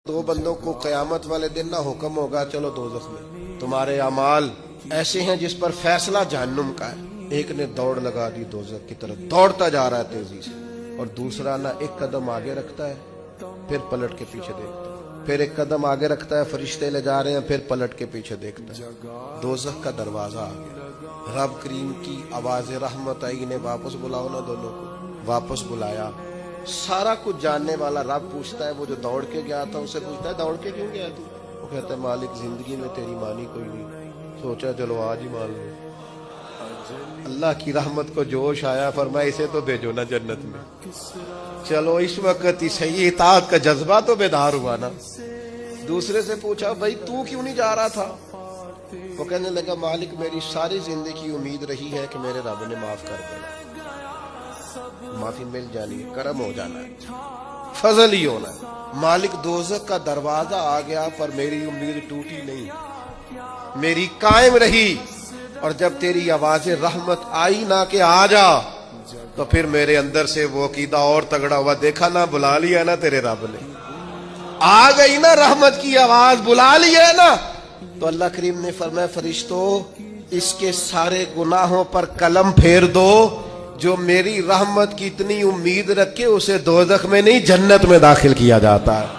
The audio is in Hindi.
दो बंदों को क़यामत वाले दिन ना हुक्म होगा चलो दोज़ख में, तुम्हारे अमाल ऐसे हैं जिस पर फैसला जहन्नुम का है। एक ने दौड़ लगा दी दोज़ख की तरफ, दौड़ता जा रहा है तेजी से, और दूसरा ना एक कदम आगे रखता है फिर पलट के पीछे देखता है, फिर एक कदम आगे रखता है, फरिश्ते ले जा रहे हैं, फिर पलट के पीछे देखता है। दोज़ख का दरवाजा आ गया, रब करीम की आवाज़ रहमत आई, इन्हें वापस बुलाओ ना, दोनों को वापस बुलाया। सारा कुछ जानने वाला रब पूछता है, वो जो दौड़ के गया था उससे पूछता है दौड़ के क्यों गया तू? वो कहता है मालिक जिंदगी में तेरी मानी कोई नहीं, सोचा चलो आज ही मान लो। अल्लाह की रहमत को जोश आया, फरमाया इसे तो भेजो ना जन्नत में। चलो इस वक्त ही सही इताअत का जज्बा तो बेदार हुआ ना। दूसरे से पूछा भाई तू क्यों नहीं जा रहा था? वो कहने लगा मालिक मेरी सारी जिंदगी उम्मीद रही है कि मेरे रब ने माफ कर देना, माफी मिल जानी, करम हो जाना है, फजल ही होना है। मालिक दोज़ख का दरवाजा आ गया पर मेरी उम्मीद टूटी नहीं, मेरी कायम रही। और जब तेरी आवाज़ रहमत आई ना कि आ जा, तो फिर मेरे अंदर से वो अकीदा और तगड़ा हुआ। देखा ना, बुला लिया ना तेरे रब ने, आ गई ना रहमत की आवाज, बुला लिया ना। तो अल्लाह करीम ने फरमाया फरिश्तों इसके सारे गुनाहों पर कलम फेर दो, जो मेरी रहमत की इतनी उम्मीद रखे उसे दोज़ख में नहीं जन्नत में दाखिल किया जाता है।